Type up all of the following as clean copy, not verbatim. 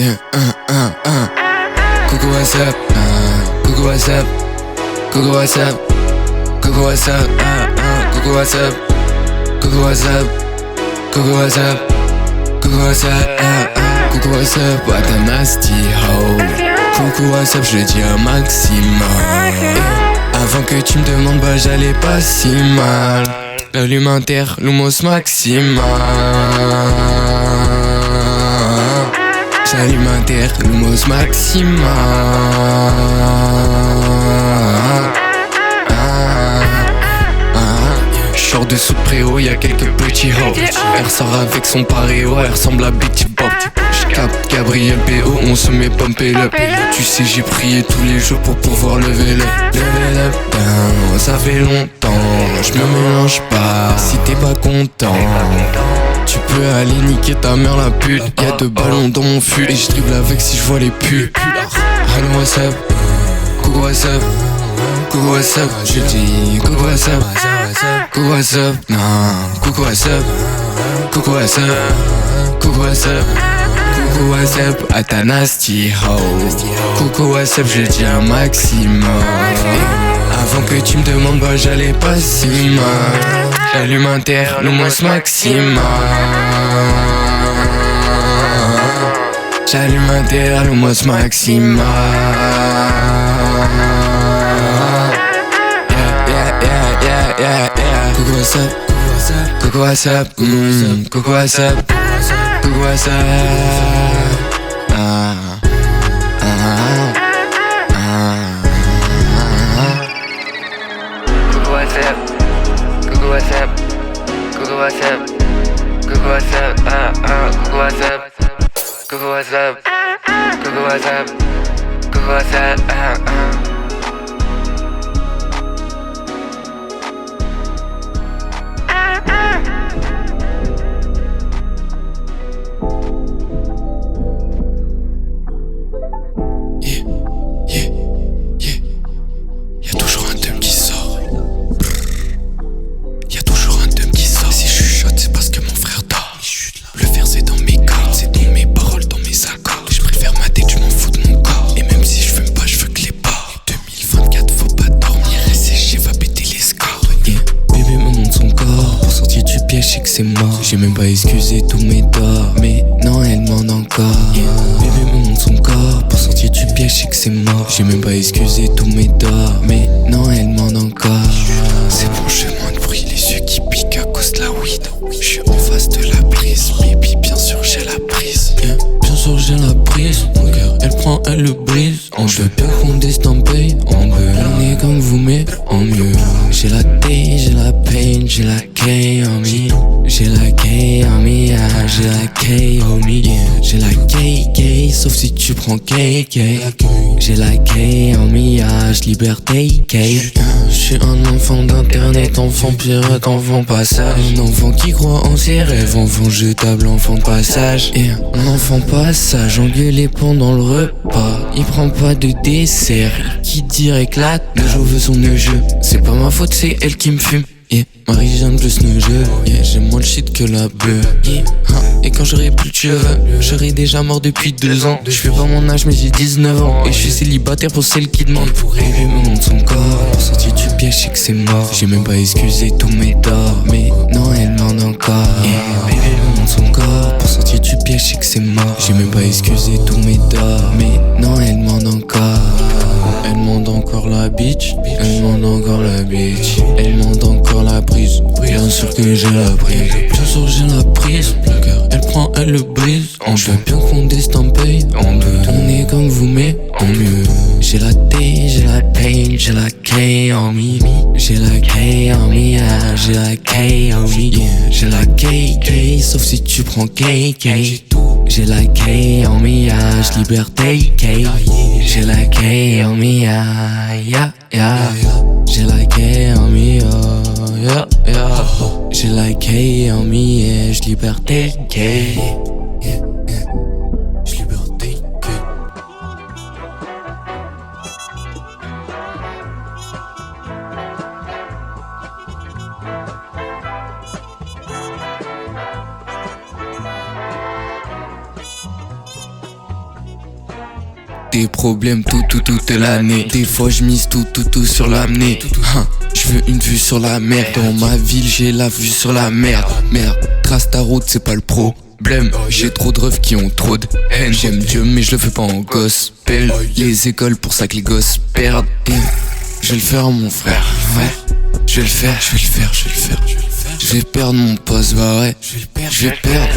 yeah, Coucou what's up, coucou what's up, coucou what's up, coucou what's up, coucou what's up, coucou what's up, coucou what's up, coucou what's up, coucou what's up, what a nasty hoe. Coucou what's up, je le dis un maximum. Avant que tu me demandes, bah j'allais pas si mal. L'allume inter, l'humos maximal. J'allume inter, l'humos maximal. Short dessous de préau, y'a quelques petits hoes. Elle ressort avec son paréo, elle ressemble à Betty Bob. J'capte Gabriel B.O, on se met pumper up. Tu sais j'ai prié tous les jours pour pouvoir lever le down. Ça fait longtemps, j'me mélange pas. Si t'es pas content, tu peux aller niquer ta mère la pute. Y'a 2 ballons dans mon fût et j'dribble avec si j'vois les putes. Hello what's up, coucou what's up, coucou what's up, je dis coucou what's up, coucou what's up, non, coucou what's up, coucou what's up, coucou what's up, coucou what's up, à ta nasty hoe. Coucou what's up, je dis un maximum. Avant que tu me demandes, bah j'allais pas si mal. J'allume inter, l'humos maximal. J'allume inter, l'humos maximal. Coucou what's up, coucou what's up, coucou what's up, coucou what's up. Coucou what's up, coucou what's up, coucou what's up, coucou what's up, coucou what's up, coucou what's up, coucou what's up, coucou what's up, c'est mort. J'ai même pas excusé tous mes torts, mais non elle demande encore. Bébé me montre son corps pour sortir du piège, je sais que c'est mort. J'ai même pas excusé tous mes torts, mais non elle demande encore. C'est bon, je fais moins de bruit, les yeux qui piquent à cause de la weed. Je suis en face de la prise, baby bien sûr j'ai la prise. Bien sûr j'ai la prise, mon cœur elle prend, elle le brise. On veut bien qu'on destampé, on veut. On est comme vous mais en mieux. J'ai la T, j'ai la pain, j'ai la K en me. J'ai la K en me, j'ai la K en me. J'ai la K, sauf si tu prends K. J'ai la K en me, liberté K. J'suis un enfant d'internet, enfant pirate, enfant passage. Un enfant qui croit en ses rêves, enfant jetable, enfant de passage. Un enfant passage, engueulé pendant le repas. Il prend pas de dessert, qui direct la je veux son jeu. C'est pas ma faute, c'est elle qui me fume. Marie-Jeanne plus neigeux, j'aime moins le shit que la bleue. Et quand j'aurai plus de cheveux, j'aurai déjà mort depuis 2 ans. Je fais pas mon âge mais j'ai 19 ans. Et je suis célibataire pour celle qui demande. Bébé me montre son corps, pour sortir du piège, je sais que c'est mort. J'ai même pas excusé tous mes torts, mais non elle demande encore. Bébé me montre son corps, pour sortir du piège, je sais que c'est mort. J'ai même pas excusé tous mes torts, mais non elle demande encore. Elle demande encore la bitch, elle demande encore la bitch. Elle demande encore la prise, bien sûr que j'ai la prise. Bien sûr j'ai la prise, le cœur elle prend, elle le brise. On veut bien qu'on destampé, on veut. On est comme vous mais en mieux. J'ai la T, j'ai la pain, j'ai la K en me. J'ai la K en me, j'ai la K en me. J'ai la K, sauf si tu prends K. J'ai la K en me, liberté K. J'ai la K en me, j'ai la K en me, j'ai la K en me, liberté K. des problèmes toute l'année. Des fois je mise tout sur l'amener. Je veux une vue sur la mer. Dans ma ville j'ai la vue sur la merde. Merde, trace ta route c'est pas le problème. J'ai trop de refs qui ont trop de haine. J'aime Dieu mais je le fais pas en gospel. Les écoles pour ça que les gosses perdent. Je vais le faire mon frère, ouais. Je vais le faire. Je vais perdre mon poste, bah ouais. Je vais perdre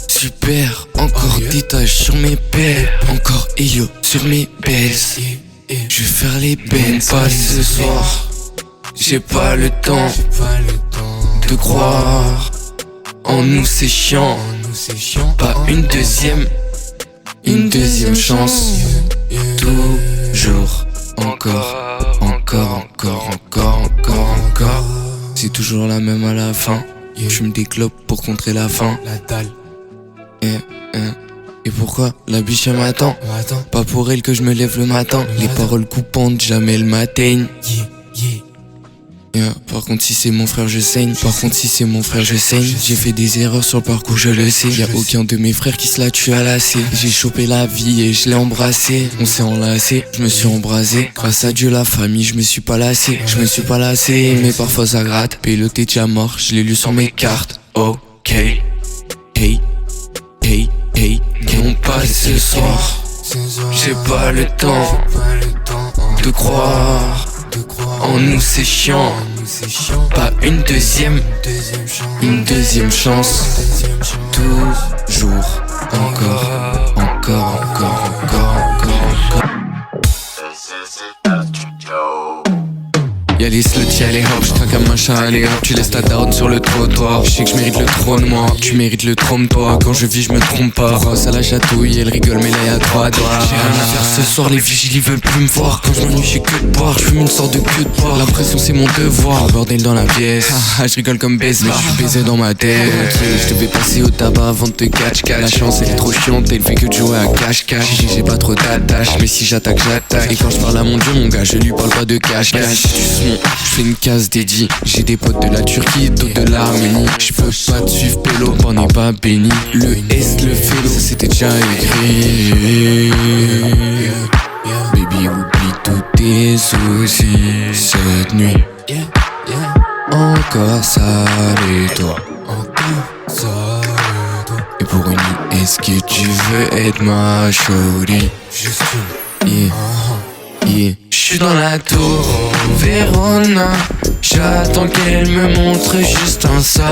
super, encore des taches sur mes pelles. Encore Elio sur mes belles. Je vais faire les bennes, pas ce soir. J'ai pas le temps de croire en nous, c'est chiant. Pas une deuxième chance. Toujours, encore. C'est toujours la même à la fin. J'fume des clopes pour contrer la faim. Et pourquoi la biche elle m'attend? Pas pour elle que je me lève le matin. Les paroles coupantes jamais elles m'atteignent. Par contre si c'est mon frère je saigne. J'ai fait des erreurs sur le parcours je le sais. Y'a aucun de mes frères qui se l'a tué à lacet. J'ai chopé la vie et je l'ai embrassé. On s'est enlacé, je me suis embrasé. Grâce à Dieu la famille je me suis pas lassé. Mais parfois ça gratte. Pélo t'es déjà mort, je l'ai lu sur mes cartes. Ok. Hey, on passe ce soir. J'ai pas le temps de croire en nous, c'est chiant. Pas une deuxième chance. Toujours, encore. Y'a les sluts, y'a les hops, j'traque un machin, allez hop, tu laisses ta daronne sur le trottoir. Je sais que je mérite le trône, moi, tu mérites le trône, toi. Quand je vis, je me trompe pas. Rosse à la chatouille, elle rigole, mais là y'a 3 doigts. J'ai rien à faire ce soir, les vigiles ils veulent plus me voir. Quand je m'ennuie, j'ai que de boire, j'fume une sorte de queue de boire. L'impression c'est mon devoir, bordel dans la pièce. Je rigole comme baisse, mais j'suis baisé dans ma tête. Je devais passer au tabac avant de te catch. La chance elle est trop chiante, elle fait que de jouer à cache-cache. J'ai pas trop d'attache, mais si j'attaque, j'attaque. Et quand je parle à mon dieu, mon gars, je lui parle pas de cache-cache. J'fais une case dédiée. J'ai des potes de la Turquie, d'autres de l'Arménie. J'peux pas te suivre pélo, on n'est pas béni. Le S, le vélo, ça c'était déjà écrit. Baby, oublie tous tes soucis cette nuit. Encore sale et toi. Et pour une nuit, est-ce que tu veux être ma shorty? J'suis dans la tour Verona. J'attends qu'elle me montre juste un sign.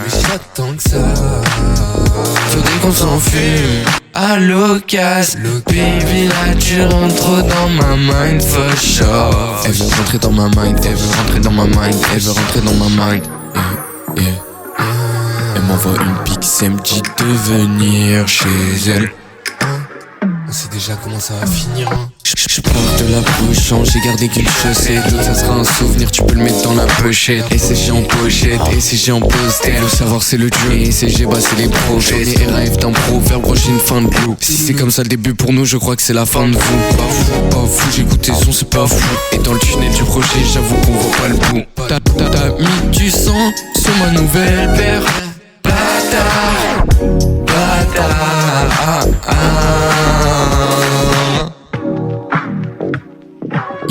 J'attends que ça. Faudrait qu'on s'en fume à l'occasion. Baby là tu rentres dans ma mind for sure. Elle veut rentrer dans ma mind. Elle m'envoie une pic, elle me dit de venir chez elle. On sait déjà comment ça va finir, hein. Je porte la pochon, j'ai gardé qu'une chaussette. L'autre ça sera un souvenir, tu peux le mettre dans la pochette. SCG en pochette, SCG en poster. Le savoir c'est le dieu, et SCG bah c'est les pros. J'ai des rêves d'un proverbe, gros j'ai une fin de loup. Si c'est comme ça le début pour nous, je crois que c'est la fin de vous. Pas fou, j'écoute tes sons, c'est pas fou. Et dans le tunnel du projet, j'avoue qu'on voit pas le bout. T'as mis du sang sur ma nouvelle paire. Bâtard.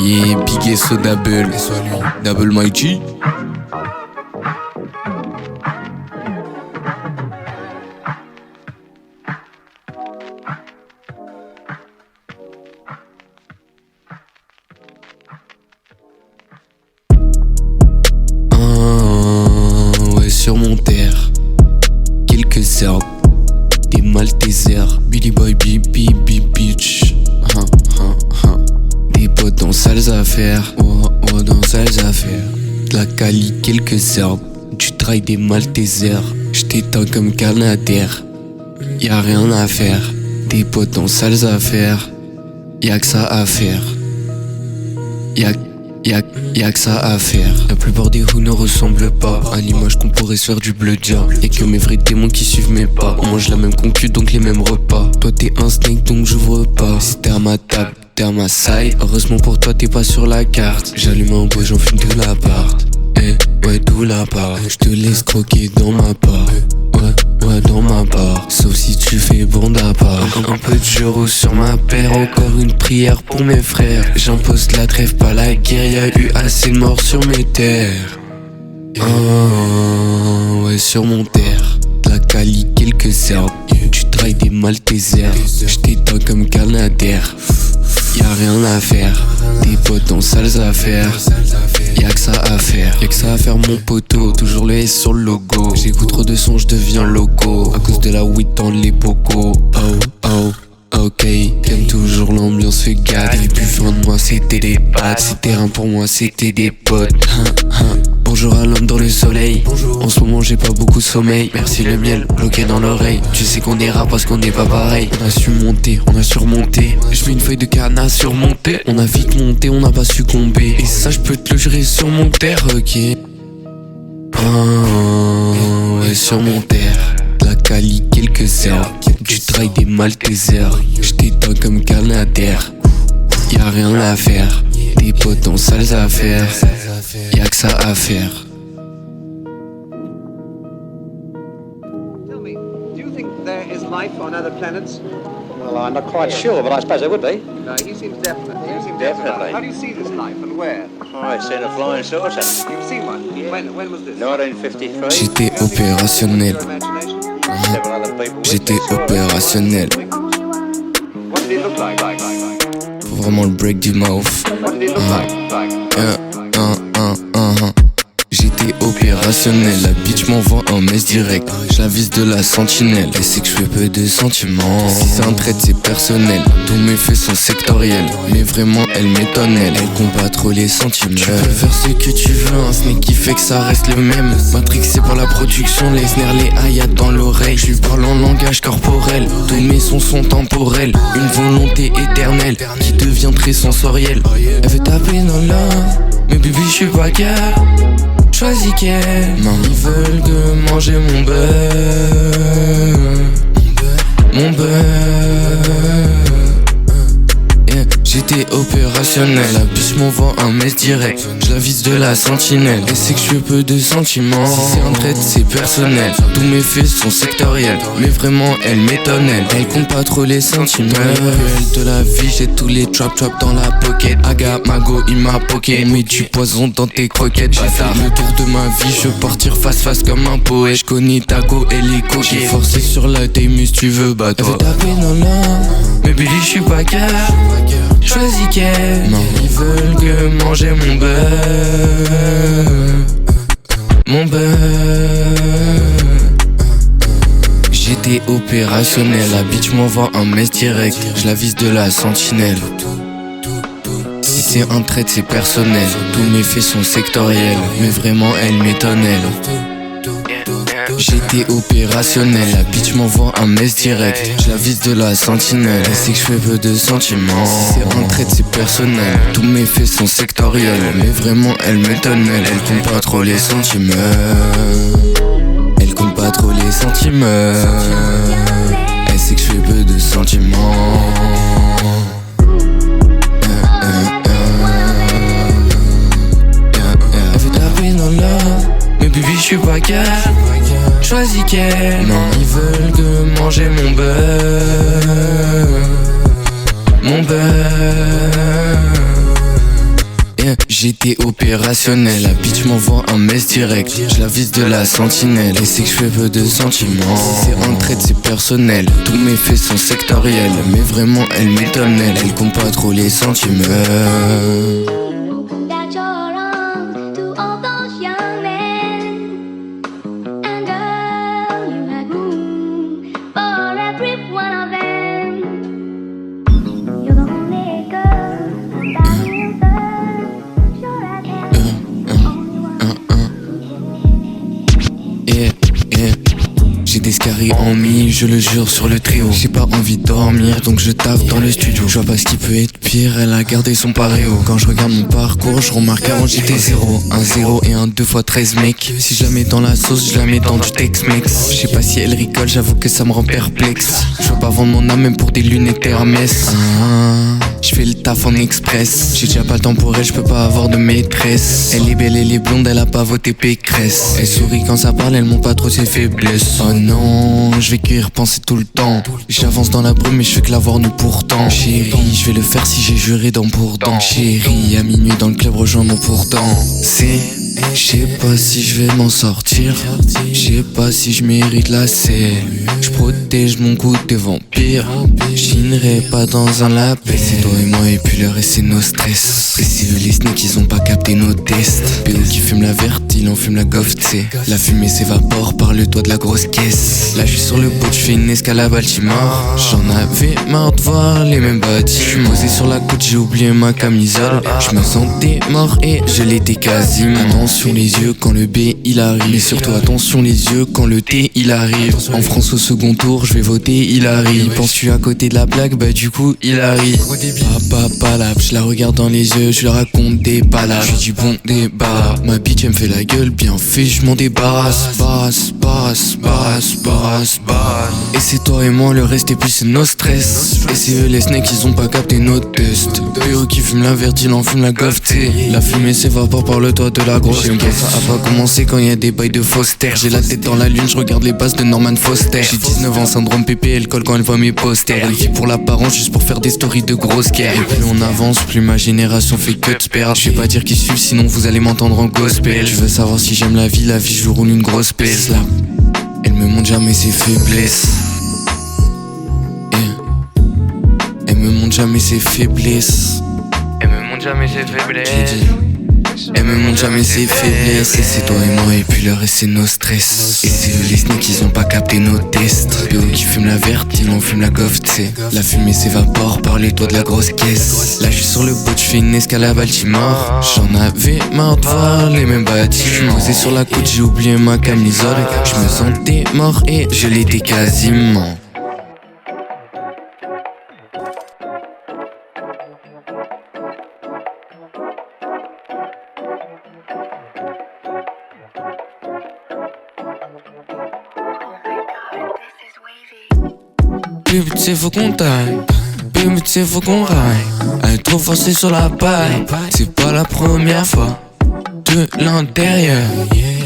Yeah, big et so double. Double my G. Ouais, sur mon terre. Quelques herbes. Des Maltesers. Billy Boy, Bibi, bitch. Des potes dans sales affaires. Oh, dans sales affaires. De la Cali, quelques herbes. Du trail des Maltesers. J't'éteins comme Canadair. Y'a rien à faire. Des potes dans sales affaires. Y'a que ça à faire. Y'a que ça à faire. La plupart des who ne ressemblent pas à l'image qu'on pourrait se faire du bleu diable. Et que mes vrais démons qui suivent mes pas. On mange la même concu donc les mêmes repas. Toi t'es un snake donc j'ouvre pas. Si t'es à ma table, t'es à ma side. Heureusement pour toi t'es pas sur la carte. J'allume un bois, j'en fume tout l'appart. Ouais tout l'appart. J'te laisse croquer dans ma part. Ouais dans ma part. Sauf si tu tu fais bon d'appart. Un peu de jureau sur ma paire, encore une prière pour mes frères. J'impose la trêve, pas la guerre, y'a eu assez de morts sur mes terres. Oh, ouais, sur mon terre, la Cali, quelques herbes. Tu trailles des Maltesers, j't'éteins comme Canadair. Y'a rien à faire, tes potes ont sales affaires. Y'a que ça à faire, y'a que ça à faire mon poteau. Toujours le S sur le logo. J'écoute trop de sons, j'deviens loco. À cause de la weed dans les bocaux. Oh, oh, ok. T'aimes toujours l'ambiance, fais gaffe. Les plus fins de moi c'était des pattes. Ces terrains pour moi c'était des potes. Bonjour à l'homme dans le soleil. En ce moment j'ai pas beaucoup sommeil. Merci le miel, bloqué dans l'oreille. Tu sais qu'on est rare parce qu'on n'est pas pareil. On a su monter, on a surmonté. Je mets une feuille de canne à surmonter. On a vite monté, on n'a pas succombé. Et ça je peux te le jurer sur mon terre, ok. Oh, ouais, sur mon terre, la Cali, quelques herbes. Tu trailles des Maltesers, j't'éteins comme Canadair. Y'a rien à faire, tes potes ont sales affaires. Y'a que ça à faire. Tell me, do you think there is life on other planets? Well, I'm not quite sure, but I suppose there would be. No, he seems definite. You seem Definitely. How do you see this life and where? Oh, I've seen a flying saucer. You've seen one? Yeah. When was this? 1953. J'étais opérationnel, Your imagination? Several other people with j'étais me saw it. opérationnel. What did it look like? Faut vraiment le break du mouth. What did it look like? J'étais opérationnel, la bitch m'envoie un mess direct. J'avise de la sentinelle, elle sait que je fais peu de sentiments. Si c'est un trait c'est personnel, tous mes faits sont sectoriels. Mais vraiment elle m'étonne, elle compte pas trop les sentiments. Tu peux faire ce que tu veux, un snake qui fait que ça reste le même. Matrixé par la production, les snares, les hayats dans l'oreille. Je lui parle en langage corporel, tous mes sons sont temporels. Une volonté éternelle qui devient très sensorielle. Elle veut taper dans l'or, mais baby je suis pas gars. Choisis qu'elle, non, ils veulent que manger mon beurre. Mon beurre. Yeah. J'étais opérationnel, la bitch m'envoie un mess direct. Je la vise de la sentinelle, elle sait que je fais peu de sentiments. Si c'est un trait c'est personnel, tous mes faits sont sectoriels. Mais vraiment elle m'étonne, elle compte pas trop les sentiments. Cruel de la vie, j'ai tous les trap dans la pocket. Aga, mago, il m'a poké. Mets du poison dans tes croquettes. J'ai fait le tour de ma vie, je veux partir face comme un poète. Je connais ta go et les coquets. J'ai forcé sur la Taimus, tu veux battre. Elle veut taper dans l'un, mais baby je suis pas gars. Choisis qu'elle, non, ils veulent que manger mon beurre. Mon beurre. J'étais opérationnel, la bitch m'envoie un mess direct. Je la vise de la sentinelle. Si c'est un trait c'est personnel, tous mes faits sont sectoriels. Mais vraiment elle m'étonne elle. J'étais opérationnel, la bitch m'envoie un mess direct. Je la vise de la sentinelle, elle sait que je fais peu de sentiments. Si c'est un trait c'est personnel, tous mes faits sont sectoriels. Mais vraiment elle m'étonne, elle compte pas trop les sentiments. Elle compte pas trop les sentiments. Elle sait que je fais peu de sentiments. Elle veut taper dans l'or, mais baby je suis pas gars. Choisis qu'elle, non, ils veulent que manger mon beurre. Mon beurre. Yeah. J'étais opérationnel, la bitch m'envoie un mess direct. Je la vise de la sentinelle, elle sait que je fais peu de sentiments. Si c'est un trait c'est personnel, tous mes faits sont sectoriels. Mais vraiment elle m'étonne, elle compte pas trop les sentiments. That your arms to all those young men, and girl, you had room for every one of them. You're the only girl that will serve. Sure I can. Yeah, yeah. J'ai des scaries en mille, je le jure sur le trio. J'ai pas envie de dormir, donc je taffe dans le studio. Je vois pas ce qui peut être pire, elle a gardé son paréo. Quand je regarde mon parcours, je remarque qu'avant j'étais 0. Un 0 et un 2 x 13 mec. Si je la mets dans la sauce, je la mets dans du Tex-Mex. Je sais pas si elle rigole, j'avoue que ça me rend perplexe. Je veux pas vendre mon âme même pour des lunettes Hermès. Je fais le taf en express. J'ai déjà pas le temps pour elle, je peux pas avoir de maîtresse. Elle est belle, elle est blonde, elle a pas voté Pécresse. Elle sourit quand ça parle, elle montre pas trop ses faiblesses. Oh non, temps. Je vais que y repenser tout le temps. J'avance dans la brume mais je fais que l'avoir nu pourtant. Chérie, je vais le faire si j'ai juré dans pourtant. Chérie, à minuit dans le club rejoins mon pourtant. Je sais pas si je vais m'en sortir. Je sais pas si je mérite la C. Je protège mon goût des vampires. J'irai pas dans un lapin. C'est toi et moi et puis le reste c'est nos stress. Et c'est eux les snakes ils ont pas capté nos tests. Pédo qui fume la verte, il en fume la goffe t'sais. La fumée s'évapore par le toit de la grosse caisse. Là je suis sur le boat, je fais une escale à Baltimore. J'en avais marre de voir les mêmes bâtiments. Je suis posé sur la côte, j'ai oublié ma camisole. Je me sentais mort et je l'étais quasiment. Attention les yeux quand le B il arrive. Et surtout attention les yeux quand le T il arrive. En France au second tour je vais voter Hillary. Penses-tu à côté de la blague, bah du coup il arrive. Palap, je la regarde dans les yeux, je lui raconte des palabres. Je du bon débat. Ma bitch elle me fait la gueule, bien fait, je m'en débarrasse. Barrasse. Et c'est toi et moi, le reste et puis c'est nos stress. Et c'est eux les snakes, ils ont pas capté nos tests. PO qui fume la verte, il en fume la goffe t'sais. La fumée s'évapore par le toit de la grosse caisse. Ça a pas commencé quand y a des bails de Foster. J'ai la tête dans la lune, je regarde les bases de Norman Foster. J'ai 19 ans, syndrome PP, elle colle quand elle voit mes posters. Elle vit pour l'apparence, juste pour faire des stories de grosses guerres. Et plus on avance, plus ma génération fait que de se perdre. Je vais pas dire qui suivent, sinon vous allez m'entendre en gospel. Je veux savoir si j'aime la vie, je vous roule une grosse pelle. Elle me montre jamais ses faiblesses. Elle me montre jamais ses faiblesses. Elle me montre jamais ses faiblesses. Elle me montre jamais ses faiblesses. Et c'est toi et moi et puis le reste c'est nos stress. Et c'est eux les snakes ils ont pas capté nos tests. PO qui fume la verte, il en fume la goffe t'sais. La fumée s'évapore par les toits de la grosse caisse. Là je suis sur le boat, je fais une escale à Baltimore. J'en avais marre de voir les mêmes bâtiments. Je suis posé sur la côte, j'ai oublié ma camisole. Je me sentais mort et je l'étais quasiment. Baby tu sais faut qu'on taille. Baby tu sais faut qu'on raille. Elle est trop forcée sur la paille. C'est pas la première fois. De l'intérieur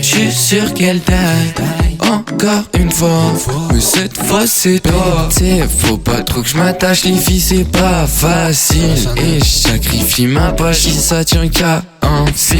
j'suis sûr qu'elle taille. Encore une fois. Mais cette fois c'est toi. T'sais faut pas trop que j'm'attache. Les filles c'est pas facile. Et j'sacrifie ma poche si ça tient qu'à un fil.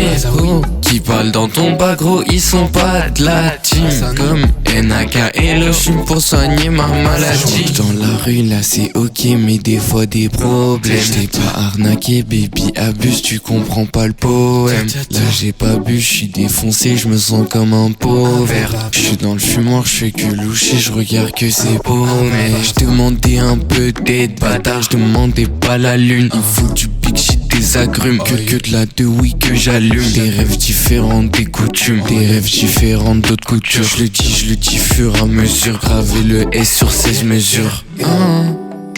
Qui parle dans ton bas gros, ils sont pas de la team. Comme NAK et le fume pour soigner ma maladie. Dans la rue là c'est ok mais des fois des problèmes. J't'ai pas arnaqué baby abuse, tu comprends pas le poème. Là j'ai pas bu, j'suis défoncé, j'me sens comme un pauvre. J'suis dans le fumoir, j'fais que loucher, j'regarde que c'est beau. Mais j'demandais un peu d'aide, bâtard, j'demandais pas la lune. Il faut du big shit, des agrumes, que de la de oui que j'allume. Des rêves différents des coutumes, des rêves différents d'autres coutures. Je le dis fur et à mesure, graver le S sur 16 mesures.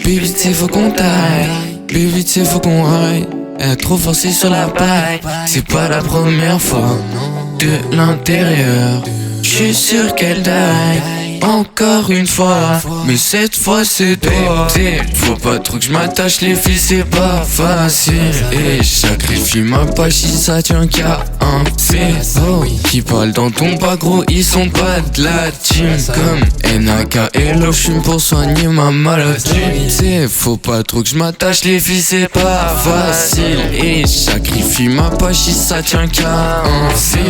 Baby t'sais faut qu'on taille, baby t'sais faut qu'on raille. Elle est trop forcée sur la paille, c'est pas la première fois. De l'intérieur, j'suis sûr qu'elle taille. Encore une fois, mais cette fois c'est toi. Faut pas trop que j'm'attache, les filles c'est pas facile. Et j'sacrifie ma page si ça tient qu'à un fil. Qui parle dans ton bas gros, ils sont pas de la team. Comme NAK et le fume pour soigner ma maladie. Faut pas trop que j'm'attache, les filles c'est pas facile. Et j'sacrifie ma page si ça tient qu'à un fil.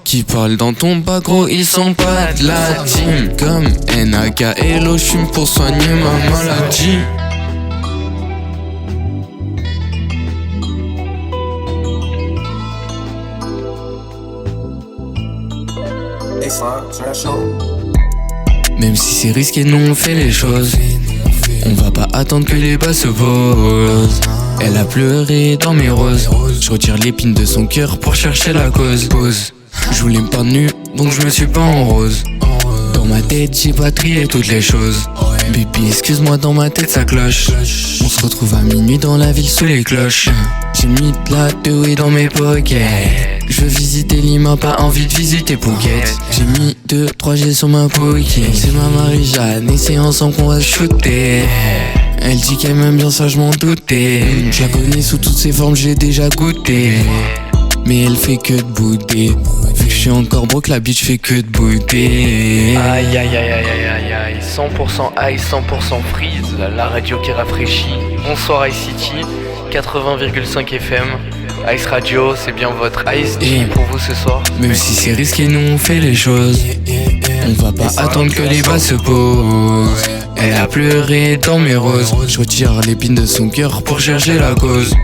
Qui parle dans ton bas gros, ils sont pas de la team. Comme NAK et le fume pour soigner ma maladie. Même si c'est risqué, nous on fait les choses. On va pas attendre que les bas se posent. Elle a pleuré dans mes roses. Je retire l'épine de son cœur pour chercher la cause. Pause. Je voulais me peindre nu, donc je me suis peint en rose. Dans ma tête, j'ai pas trié toutes les choses. Baby, excuse-moi, dans ma tête ça cloche. On se retrouve à minuit dans la ville sous les cloches. J'ai mis de la douille dans mes pockets. Je veux visiter Lima, pas envie de visiter Phuket. J'ai mis 2-3 G sur ma pocket. C'est ma Marie-Jeanne et c'est ensemble qu'on va shooter. Elle dit qu'elle m'aime bien, ça je m'en doutais. Je la connais sous toutes ses formes, j'ai déjà goûté. Mais elle fait que de bouder. Vu que je suis encore broke, la bitch fait que de bouder. Aïe aïe aïe aïe aïe. 100% Ice, 100% Freeze, la radio qui rafraîchit. Bonsoir Ice City, 80,5 FM. Ice Radio, c'est bien votre Ice pour vous ce soir. Même si c'est risqué, nous on fait les choses. On va pas attendre que les bas se posent. Elle a pleuré dans mes roses. Je retire l'épine de son cœur pour chercher la cause.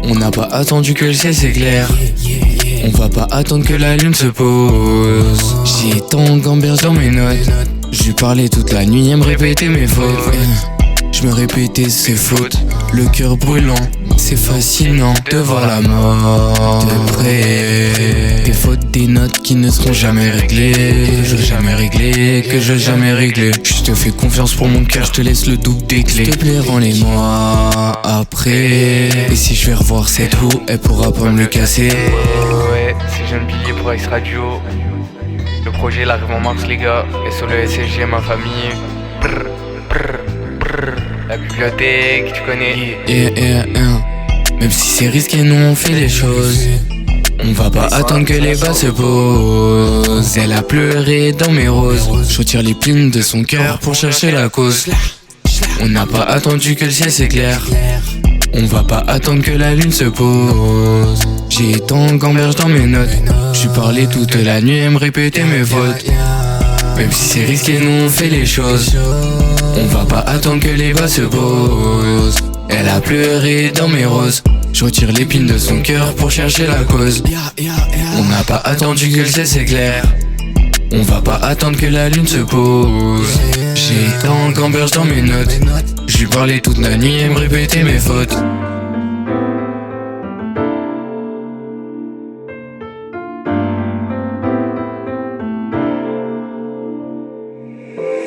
On n'a pas attendu que le ciel s'éclaire. On va pas attendre que la lune se pose. J'ai tant gamberge dans mes notes. Je lui parlais toute la nuit, elle me répétait mes fautes. Je me répétais ses fautes, le cœur brûlant. C'est fascinant de voir la mort de près. Des fautes, des notes qui ne seront jamais réglées. Que je jamais réglé. Je te fais confiance pour mon cœur, je te laisse le double des clés. S'il te plaît, rends-les-moi après. Et si je vais revoir cette roue, elle pourra pas me le casser. Ouais, c'est Jeune Billet pour Ice Radio. Le projet il arrive en mars les gars. Et sur le SSG, ma famille. Brr, brr, brr. La bibliothèque, tu connais. Même si c'est risqué, nous on fait les choses. On va pas attendre que les bas se posent. Elle a pleuré dans mes roses. Je retire les plumes de son cœur pour chercher la cause. On n'a pas attendu que le ciel s'éclaire. On va pas attendre que la lune se pose. J'ai tant gamberge dans mes notes. Je lui parlais toute la nuit, elle me répétait mes fautes. Même si c'est risqué, nous on fait les choses. On va pas attendre que les bas se posent. Elle a pleuré dans mes roses. Je retire l'épine de son cœur pour chercher la cause. On n'a pas attendu que le ciel s'éclaire. On va pas attendre que la lune se pose. J'ai tant gamberge dans mes notes. Je lui parlais toute la nuit, elle me répétait mes fautes.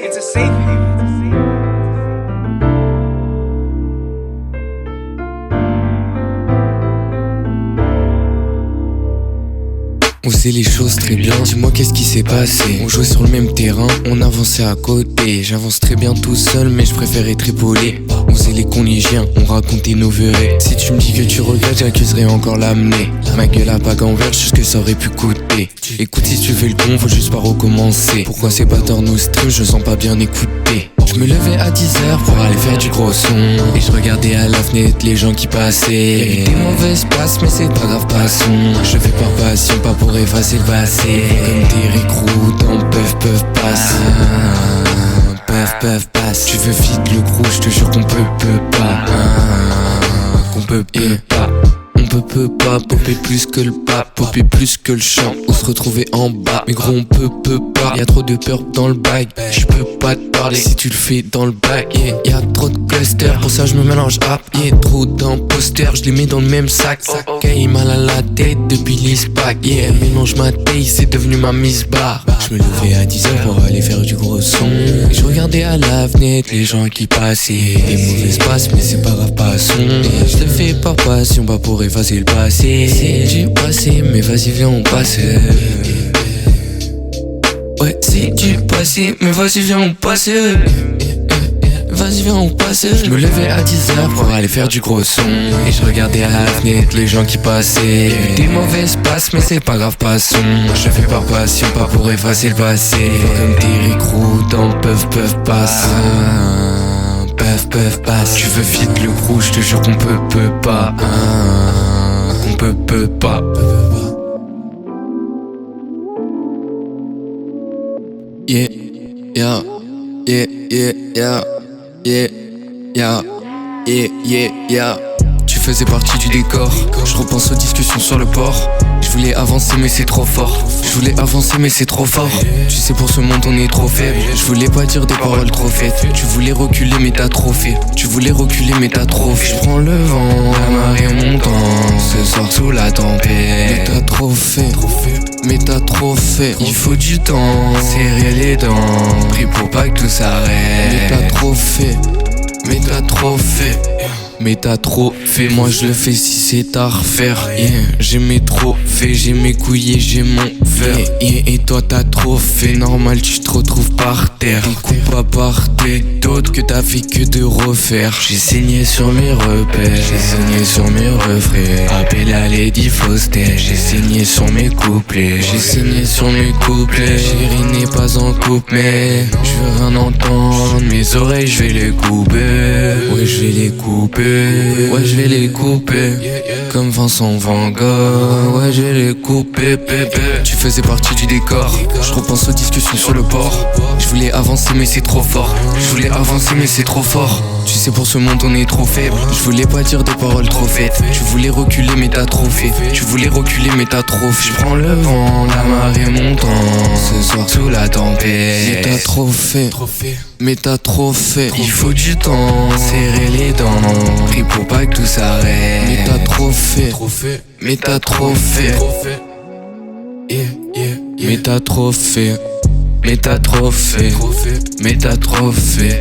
It's a safe haven. On faisait les choses très bien, dis-moi qu'est-ce qui s'est passé. On jouait sur le même terrain, on avançait à côté. J'avance très bien tout seul mais je préfère être épaulé. On faisait les collégiens, on racontait nos verrets. Si tu me dis que tu regrettes, j'accuserai encore l'amener. Ma gueule a pas qu'envers, juste que ça aurait pu coûter. Écoute, si tu fais le con, faut juste pas recommencer. Pourquoi ces bâtards nous stream, je sens pas bien écouté. Je me levais à 10h pour aller faire du gros son. Et je regardais à la fenêtre les gens qui passaient. Y'avait des mauvaises passes mais c'est pas grave, passons. Je fais par passion, pas pour effacer le passé. Comme des recrues dans Puff Pass. Puff Pass. Tu veux vite le crew, je te jure qu'on peut pas. Qu'on peut pas. On peut pas popper plus que le pape, popper plus que le chant, ou se retrouver en bas. Mais gros on peut pas, y'a trop de peur dans le bag. Je peux pas te parler si tu le fais dans le bac. Y'a trop de clusters, pour ça je me mélange up. Trop d'imposteurs, je les mets dans le même sac. Caille mal à la tête depuis l'ISPAC. Mélange ma taille, c'est devenu ma Miss Bar. Je me levais à 10h pour aller faire du gros son. Et je regardais à la fenêtre les gens qui passaient. Des mauvaises passes mais c'est pas grave, passons. Et je le fais par passion, pas pour effacer le passé. C'est du passé mais vas-y viens on passe. Ouais c'est du passé mais vas-y viens on passe. Vas-y viens on passe. Je me levais à 10h pour aller faire du gros son. Et je regardais à la fenêtre les gens qui passaient. Des mauvaises passes mais c'est pas grave, passons. Je fais par passion, pas pour effacer le passé. Comme des recrues dans Puff Pass. Puff Pass. Tu veux vite le crew, je te jure qu'on peut pas. Qu'on peut pas. Yeah, yeah, yeah, yeah, yeah. Yeah, yeah, yeah, yeah, yeah. Tu faisais partie du décor. Je repense aux discussions sur le port. Je voulais avancer mais c'est trop fort. Je voulais avancer mais c'est trop fort. Tu sais pour ce monde on est trop faible. Je voulais pas dire des paroles trop faites. Tu voulais reculer mais t'as trop fait. Tu voulais reculer mais t'as trop fait. Je prends le vent, la marée montant. Ce soir sous la tempête. Mais t'as trop fait. Mais t'as trop fait. Il faut du temps, serrer les dents. Prie pour pas que tout s'arrête. Mais t'as trop fait. Mais t'as trop fait. Mais t'as trop fait, moi je le fais si c'est à refaire. Yeah. J'ai mes trophées, j'ai mes couilles et j'ai mon faire. Et toi t'as trop fait, normal tu te retrouves par terre. Des coups pas partés, d'autres que t'as fait que de refaire. J'ai saigné sur mes repères, j'ai saigné sur mes refrains. Appel à Lady Foster, j'ai saigné sur mes couplets. J'ai saigné sur mes couplets. Chérie n'est pas en couple mais je veux rien entendre. Mes oreilles je vais les couper. Ouais je vais les couper. Ouais je vais les couper. Comme Vincent Van Gogh. Ouais je vais les couper bébé. Tu faisais partie du décor. Je repense aux discussions sur le port. Je voulais avancer mais c'est trop fort. Je voulais avancer mais c'est trop fort. Tu sais pour ce monde on est trop faible. Je voulais pas dire des paroles trop faites. Tu voulais reculer mais t'as trop fait. Tu voulais reculer mais t'as trop fait. Je prends le vent, la marée montant. Ce soir sous la tempête. Mais t'as trop fait. Mais t'as trop fait. Il faut du temps, serrer les dents. Prie pour pas que tout s'arrête. Mais t'as trop fait. Mais t'as trop fait. Mais t'as trop fait. Mais t'as trop fait. Mais t'as trop fait.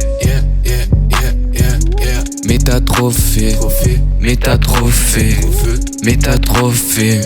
Mais t'as trop fait. Mais t'as trop fait. Mais t'as trop fait.